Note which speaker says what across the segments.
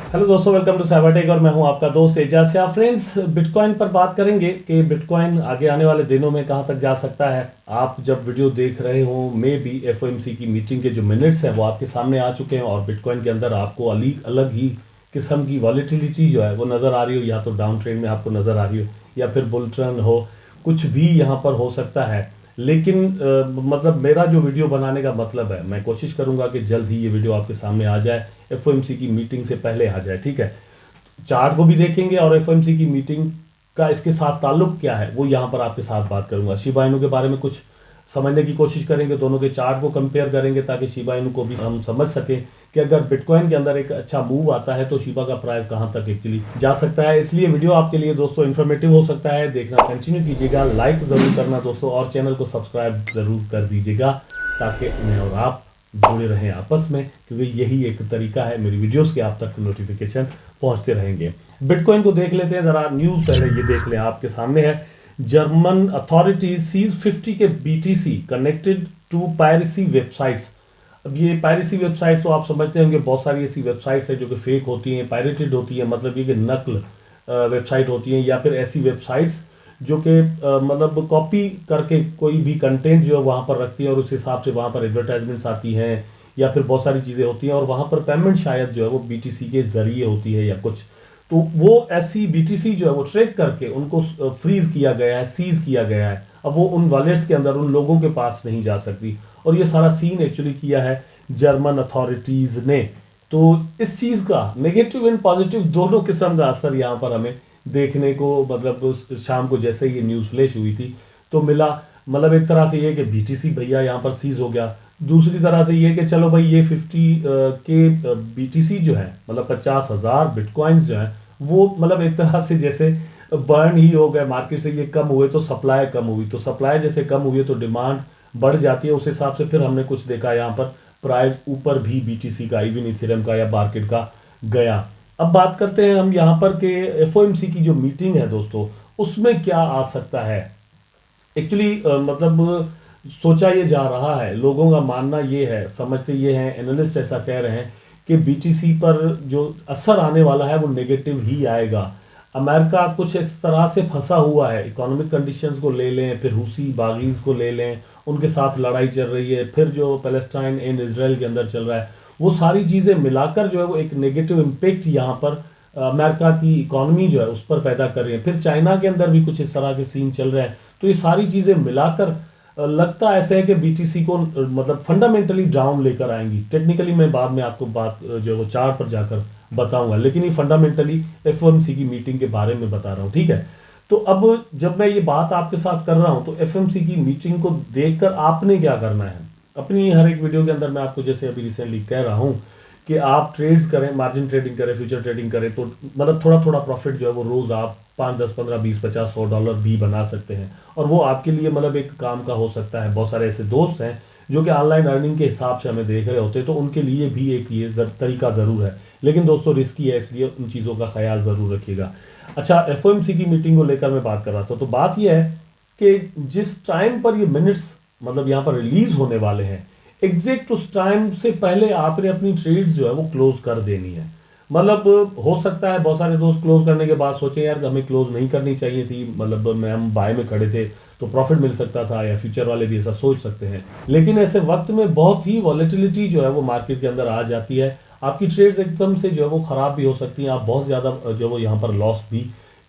Speaker 1: Hello दोस्तों, welcome to Cybertech और मैं हूं आपका दोस्त एजाज। फ्रेंड्स, बिटकॉइन पर बात करेंगे कि बिटकॉइन आगे आने वाले दिनों में कहां तक जा सकता है। आप जब वीडियो देख रहे हो मे बी एफओएमसी की मीटिंग के जो मिनट्स हैं वो आपके सामने आ चुके हैं और बिटकॉइन के अंदर आपको अलग अलग ही किस्म की वॉलेटिलिटी जो है वो नज़र आ रही हो, या तो डाउन ट्रेंड में आपको नज़र आ रही हो या फिर बुल ट्रेंड हो, कुछ भी यहाँ पर हो सकता है। लेकिन मतलब मेरा जो वीडियो बनाने का मतलब है, मैं कोशिश करूंगा कि जल्द ही ये वीडियो आपके सामने आ जाए, एफओएमसी की मीटिंग से पहले आ जाए। ठीक है, चार्ट को भी देखेंगे और एफओएमसी की मीटिंग का इसके साथ ताल्लुक क्या है वो यहाँ पर आपके साथ बात करूंगा। शिबा इनू के बारे में कुछ समझने की कोशिश करेंगे, दोनों के चार्ट को कंपेयर करेंगे ताकि शिबा इनू को भी हम समझ सकें कि अगर बिटकॉइन के अंदर एक अच्छा मूव आता है तो शिबा का प्राइस कहाँ तक एक्चुअली जा सकता है। इसलिए वीडियो आपके लिए दोस्तों इन्फॉर्मेटिव हो सकता है, देखना कंटिन्यू कीजिएगा, लाइक जरूर करना दोस्तों और चैनल को सब्सक्राइब जरूर कर दीजिएगा ताकि मैं और आप जुड़े रहें आपस में, क्योंकि यही एक तरीका है मेरी वीडियोस के आप तक नोटिफिकेशन पहुंचते रहेंगे। बिटकॉइन को देख लेते हैं जरा, न्यूज पहले ये देख लें, आपके सामने है। German authorities seize 50 K BTC connected to piracy websites. अब ये पायरेसी वेबसाइट्स तो आप समझते होंगे, बहुत सारी ऐसी वेबसाइट्स है जो कि फेक होती हैं, पायरेटेड होती हैं, मतलब ये कि नकल वेबसाइट होती हैं, या फिर ऐसी वेबसाइट्स जो कि मतलब कॉपी करके कोई भी कंटेंट जो है वहाँ पर रखती है और उस हिसाब से वहाँ पर एडवर्टाइजमेंट्स आती हैं, या फिर बहुत सारी चीज़ें होती हैं और वहाँ पर पेमेंट शायद जो है वो बीटीसी के जरिए होती है या कुछ। तो वो ऐसी बीटीसी जो है वो ट्रैक करके उनको फ्रीज किया गया है, सीज किया गया है। अब वो उन वॉलेट्स के अंदर उन लोगों के पास नहीं जा सकती, और ये सारा सीन एक्चुअली किया है जर्मन अथॉरिटीज ने। तो इस चीज़ का नेगेटिव एंड पॉजिटिव दोनों किस्म का असर यहाँ पर हमें देखने को, मतलब उस शाम को जैसे ये न्यूज़ फ्लैश हुई थी तो मिला। मतलब एक तरह से ये कि बीटीसी भैया यहाँ पर सीज हो गया, दूसरी तरह से ये कि चलो भाई ये 50 के बीटीसी जो है, मतलब 50,000 बिटकॉइंस जो है वो मतलब एक तरह से जैसे बर्न ही हो गए मार्केट से। ये कम हुए तो सप्लाई कम हुई, तो सप्लाई जैसे कम हुई है तो डिमांड बढ़ जाती है, उस हिसाब से फिर हमने कुछ देखा यहाँ पर प्राइस ऊपर भी बीटीसी का, इवन इथेरियम का या मार्केट का गया। अब बात करते हैं हम यहाँ पर कि एफओएमसी की जो मीटिंग है दोस्तों उसमें क्या आ सकता है। एक्चुअली मतलब सोचा ये जा रहा है, लोगों का मानना ये है, समझते ये हैं, एनालिस्ट ऐसा कह रहे हैं कि बीटीसी पर जो असर आने वाला है वो नेगेटिव ही आएगा। अमेरिका कुछ इस तरह से फंसा हुआ है, इकोनॉमिक कंडीशंस को ले लें, फिर रूसी बागीज को ले लें, उनके साथ लड़ाई चल रही है, फिर जो पैलेस्टाइन एंड इसराइल के अंदर चल रहा है, वो सारी चीज़ें मिलाकर जो है वो एक नेगेटिव इम्पेक्ट यहाँ पर अमेरिका की इकोनॉमी जो है उस पर पैदा कर रही है। फिर चाइना के अंदर भी कुछ इस तरह के सीन चल रहे हैं। तो ये सारी चीज़ें मिलाकर लगता ऐसे है कि बीटीसी को मतलब फंडामेंटली डाउन लेकर आएंगी। टेक्निकली मैं बाद में आपको बात जो है वो चार्ट पर जाकर बताऊंगा, लेकिन ये फंडामेंटली एफओएमसी की मीटिंग के बारे में बता रहा हूँ। ठीक है, तो अब जब मैं ये बात आपके साथ कर रहा हूँ तो एफओएमसी की मीटिंग को देखकर आपने क्या करना है। अपनी हर एक वीडियो के अंदर मैं आपको जैसे अभी रिसेंटली कह रहा हूँ कि आप ट्रेड्स करें, मार्जिन ट्रेडिंग करें, फ्यूचर ट्रेडिंग करें, तो मतलब थोड़ा थोड़ा प्रॉफिट जो है वो रोज आप 5, 10, 15, 20, 50, 100 डॉलर भी बना सकते हैं, और वो आपके लिए मतलब एक काम का हो सकता है। बहुत सारे ऐसे दोस्त हैं जो कि ऑनलाइन अर्निंग के हिसाब से हमें देख रहे होते हैं, तो उनके लिए भी एक ये तरीका ज़रूर है, लेकिन दोस्तों रिस्की है, इसलिए उन चीज़ों का ख्याल ज़रूर रखिएगा। अच्छा, एफओएमसी की मीटिंग को लेकर मैं बात कर रहा था, तो बात यह है कि जिस टाइम पर ये मिनट्स मतलब यहाँ पर रिलीज होने वाले हैं, एग्जैक्ट उस टाइम से पहले आपने अपनी ट्रेड्स जो है वो क्लोज कर देनी है। मतलब हो सकता है बहुत सारे दोस्त क्लोज करने के बाद सोचे यार हमें क्लोज नहीं करनी चाहिए थी, मतलब मैं हम बाय में खड़े थे तो प्रॉफिट मिल सकता था, या फ्यूचर वाले भी ऐसा सोच सकते हैं। लेकिन ऐसे वक्त में बहुत ही वॉलेटिलिटी जो है वो मार्केट के अंदर आ जाती है, आपकी ट्रेड्स एकदम से जो है वो खराब भी हो सकती हैं, आप बहुत ज़्यादा जो है वो यहाँ पर लॉस भी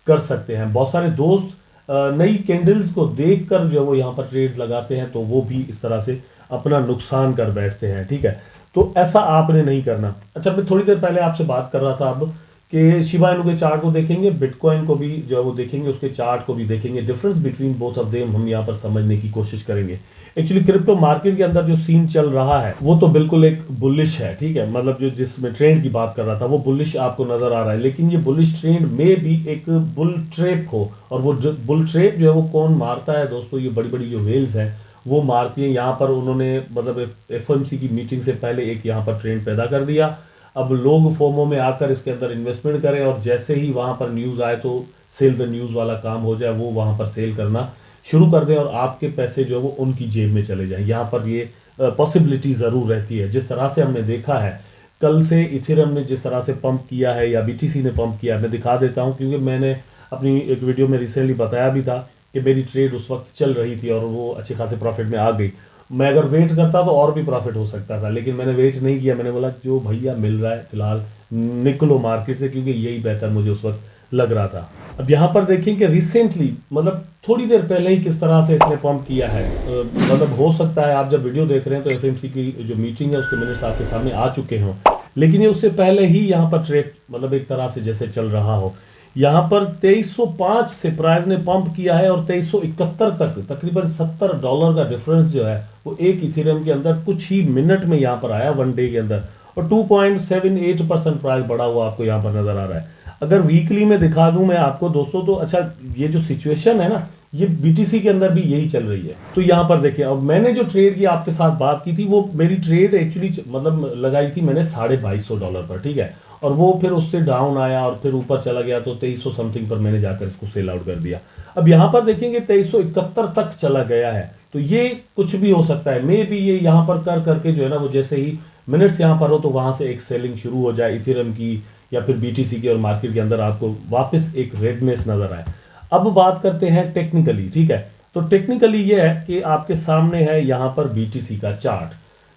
Speaker 1: कर सकते हैं। बहुत सारे दोस्त नई कैंडल्स को देखकर जो है वो यहाँ पर ट्रेड लगाते हैं, तो वो भी इस तरह से अपना नुकसान कर बैठते हैं। ठीक है, तो ऐसा आपने नहीं करना। अच्छा, मैं थोड़ी देर पहले आपसे बात कर रहा था अब कि शिबा इनू के चार्ट को देखेंगे, बिटकॉइन को भी जो है वो देखेंगे, उसके चार्ट को भी देखेंगे, difference between both of them हम यहाँ पर समझने की कोशिश करेंगे। एक्चुअली क्रिप्टो मार्केट के अंदर जो सीन चल रहा है वो तो बिल्कुल एक बुलिश है। ठीक है, मतलब जो जिसमें ट्रेंड की बात कर रहा था वो बुलिश आपको नजर आ रहा है, लेकिन ये बुलिश ट्रेंड में भी एक बुल ट्रेप हो, और वो बुल ट्रेप जो है वो कौन मारता है दोस्तों, ये बड़ी बड़ी जो वेल्स हैं वो मारती है। यहाँ पर उन्होंने मतलब एफओएमसी की मीटिंग से पहले एक यहाँ पर ट्रेंड पैदा कर दिया। अब लोग फोमो में आकर इसके अंदर इन्वेस्टमेंट करें, और जैसे ही वहाँ पर न्यूज़ आए तो सेल द न्यूज़ वाला काम हो जाए, वो वहाँ पर सेल करना शुरू कर दें और आपके पैसे जो है वो उनकी जेब में चले जाएं। यहाँ पर ये पॉसिबिलिटी ज़रूर रहती है, जिस तरह से हमने देखा है कल से इथेरियम ने जिस तरह से पंप किया है या बीटीसी ने पंप किया है, मैं दिखा देता हूं, क्योंकि मैंने अपनी एक वीडियो में रिसेंटली बताया भी था कि मेरी ट्रेड उस वक्त चल रही थी और वो अच्छे खासे प्रॉफिट में आ गई। मैं अगर वेट करता तो और भी प्रॉफिट हो सकता था, लेकिन मैंने वेट नहीं किया। मैंने बोला जो भैया मिल रहा है फिलहाल निकलो मार्केट से, क्योंकि यही बेहतर मुझे उस वक्त लग रहा था। अब यहाँ पर देखें कि रिसेंटली मतलब थोड़ी देर पहले ही किस तरह से इसने पंप किया है। मतलब हो सकता है आप जब वीडियो देख रहे हैं तो एफएमसी की जो मीटिंग है उसके मिनट्स आपके सामने आ चुके हों, लेकिन ये उससे पहले ही यहाँ पर ट्रेड मतलब एक तरह से जैसे चल रहा हो। यहाँ पर 2305 से प्राइस ने पंप किया है और 2371 तक तकरीबन $70 का डिफरेंस जो है वो एक इथेरियम के अंदर कुछ ही मिनट में यहाँ पर आया, वन डे के अंदर, और 2.78% प्राइस बढ़ा हुआ आपको यहाँ पर नजर आ रहा है। अगर वीकली में दिखा दूं मैं आपको दोस्तों, तो अच्छा ये जो सिचुएशन है ना, ये बीटीसी के अंदर भी यही चल रही है। तो यहाँ पर देखिए, अब मैंने जो ट्रेड की आपके साथ बात की थी, वो मेरी ट्रेड एक्चुअली मतलब लगाई थी मैंने $2250 पर, ठीक है, और वो फिर उससे डाउन आया और फिर ऊपर चला गया, तो 2300 समथिंग पर मैंने जाकर इसको सेल आउट कर दिया। अब यहाँ पर देखेंगे 2371 तक चला गया है, तो ये कुछ भी हो सकता है। मे भी ये यहाँ पर कर करके जो है ना, वो जैसे ही मिनट्स यहाँ पर हो तो वहां से एक सेलिंग शुरू हो जाए इथेरियम की या फिर बीटीसी की, और मार्केट के अंदर आपको वापस एक रेडनेस नजर आए। अब बात करते हैं टेक्निकली, ठीक है। तो टेक्निकली ये है कि आपके सामने है यहाँ पर बीटीसी का चार्ट,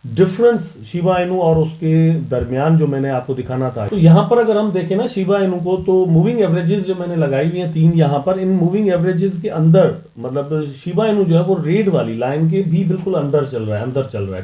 Speaker 1: डिफरेंस शिबा इनू और उसके दरमियान जो मैंने आपको दिखाना था। तो यहाँ पर अगर हम देखें ना शिबा इनू को, तो मूविंग एवरेजेस जो मैंने लगाई हुई हैं 3 यहाँ पर, इन मूविंग एवरेजेस के अंदर मतलब शिबा इनू जो है वो रेड वाली लाइन के भी बिल्कुल अंदर चल रहा है,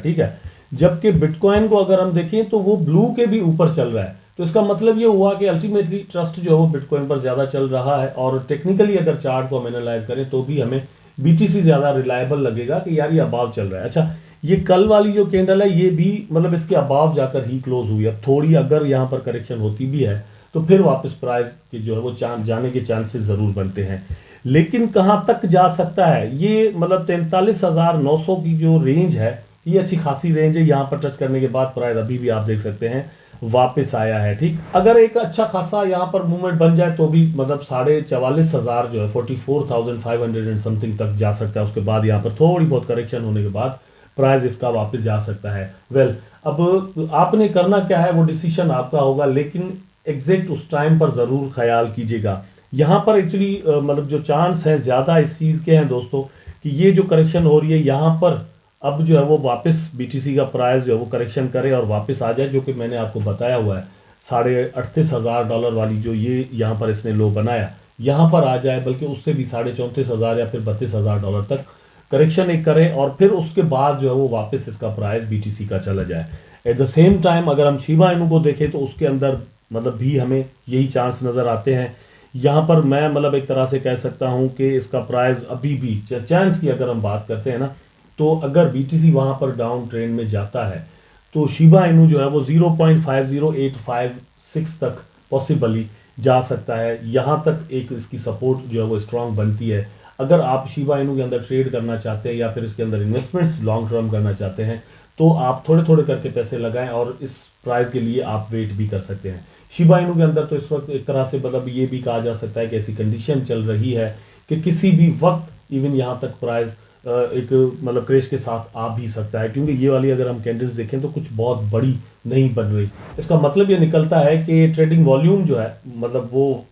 Speaker 1: ठीक है। जबकि बिटकॉइन को अगर हम देखें तो वो ब्लू के भी ऊपर चल रहा है। तो इसका मतलब ये हुआ कि अल्टीमेटली ट्रस्ट जो है वो बिटकॉइन पर ज्यादा चल रहा है, और टेक्निकली अगर चार्ट को हम एनालाइज करें तो भी हमें बीटीसी ज्यादा रिलायबल लगेगा कि यार ये अबाव चल रहा है। अच्छा, ये कल वाली जो कैंडल है ये भी मतलब इसके अबाव जाकर ही क्लोज हुई। अब थोड़ी अगर यहाँ पर करेक्शन होती भी है तो फिर वापस प्राइस के जो है वो जाने के चांसेस जरूर बनते हैं, लेकिन कहां तक जा सकता है ये मतलब 43,900 की जो रेंज है ये अच्छी खासी रेंज है। यहाँ पर टच करने के बाद प्राइस अभी भी आप देख सकते हैं वापस आया है, ठीक। अगर एक अच्छा खासा यहाँ पर मूवमेंट बन जाए तो भी मतलब 44,500 जो है 44,500 एंड समथिंग तक जा सकता है। उसके बाद यहाँ पर थोड़ी बहुत करेक्शन होने के बाद प्राइस इसका वापस जा सकता है। वेल, अब आपने करना क्या है वो डिसीजन आपका होगा, लेकिन एग्जैक्ट उस टाइम पर जरूर ख्याल कीजिएगा। यहाँ पर एक्चुअली मतलब जो चांस है ज्यादा इस चीज के हैं दोस्तों कि ये जो करेक्शन हो रही है यहाँ पर अब जो है वो वापस बीटीसी का प्राइस जो है वो करेक्शन करे और वापस आ जाए, जो कि मैंने आपको बताया हुआ है $38,500 वाली जो ये यहाँ पर इसने लो बनाया, यहाँ पर आ जाए, बल्कि उससे भी $34,500 या फिर $32,000 तक करेक्शन एक करे, और फिर उसके बाद जो है वो वापस इसका प्राइस बीटीसी का चला जाए। एट द सेम टाइम अगर हम शिबा इनू को देखें तो उसके अंदर मतलब भी हमें यही चांस नजर आते हैं। यहाँ पर मैं मतलब एक तरह से कह सकता हूँ कि इसका प्राइस अभी भी चांस की अगर हम बात करते हैं ना, तो अगर बीटीसी वहां पर डाउन ट्रेंड में जाता है तो शिबा इनू जो है वो 0.50856 तक पॉसिबली जा सकता है। यहां तक एक इसकी सपोर्ट जो है वो स्ट्रांग बनती है। अगर आप शिबा इनू के अंदर ट्रेड करना चाहते हैं या फिर इसके अंदर इन्वेस्टमेंट्स लॉन्ग टर्म करना चाहते हैं तो आप थोड़े थोड़े करके पैसे लगाएं और इस प्राइस के लिए आप वेट भी कर सकते हैं। शिबा इनू के अंदर तो इस वक्त एक तरह से मतलब ये भी कहा जा सकता है कि ऐसी कंडीशन चल रही है कि किसी भी वक्त इवन यहाँ तक प्राइस एक मतलब क्रेश के साथ आ भी सकता है, क्योंकि ये वाली अगर हम कैंडल्स देखें तो कुछ बहुत बड़ी नहीं बन रही। इसका मतलब ये निकलता है कि ट्रेडिंग वॉल्यूम जो है मतलब वो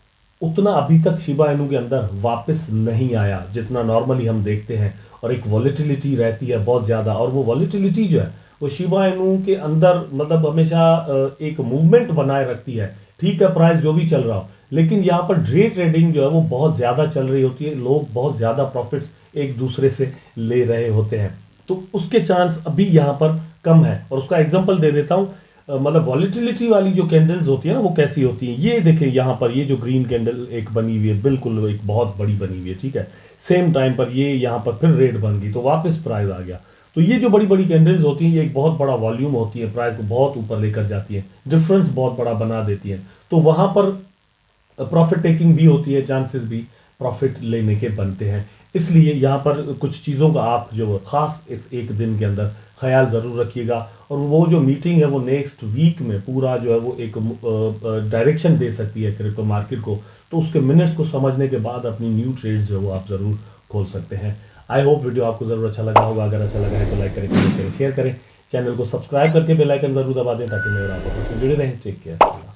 Speaker 1: उतना अभी तक शिबा इनू के अंदर वापस नहीं आया जितना नॉर्मली हम देखते हैं, और एक वॉलेटिलिटी रहती है बहुत ज़्यादा, और वो वॉलेटिलिटी जो है वो शिबा इनू के अंदर मतलब हमेशा एक मूवमेंट बनाए रखती है। ठीक है, प्राइस जो भी चल रहा हो, लेकिन यहाँ पर डे ट्रेडिंग जो है वो बहुत ज़्यादा चल रही होती है, लोग बहुत ज़्यादा प्रॉफिट्स एक दूसरे से ले रहे होते हैं, तो उसके चांस अभी यहाँ पर कम है। और उसका एग्जांपल दे देता हूँ, मतलब वॉलेटिलिटी वाली जो कैंडल्स होती है ना वो कैसी होती हैं, ये देखें यहाँ पर ये जो ग्रीन कैंडल एक बनी हुई है बिल्कुल एक बहुत बड़ी बनी हुई है, ठीक है। सेम टाइम पर ये यहाँ पर फिर रेड बन गई तो वापस प्राइस आ गया। तो ये जो बड़ी बड़ी कैंडल्स होती हैं ये एक बहुत बड़ा वॉल्यूम होती है, प्राइस को बहुत ऊपर लेकर जाती है, डिफरेंस बहुत बड़ा बना देती है, तो वहां पर प्रॉफिट टेकिंग भी होती है, चांसेस भी प्रॉफिट लेने के बनते हैं। इसलिए यहाँ पर कुछ चीज़ों का आप जो खास इस एक दिन के अंदर ख्याल ज़रूर रखिएगा, और वो जो मीटिंग है वो नेक्स्ट वीक में पूरा जो है वो एक डायरेक्शन दे सकती है क्रिप्टो मार्केट को, तो उसके मिनट्स को समझने के बाद अपनी न्यू ट्रेड्स जो है वो आप ज़रूर खोल सकते हैं। आई होप वीडियो आपको ज़रूर अच्छा लगा होगा। अगर अच्छा लगा है तो लाइक करें, कमेंट करें, शेयर करें। चैनल को सब्सक्राइब करके बेल आइकन जरूर दबा दें ताकि मैं और आप आपस में जुड़े रहें। Take care.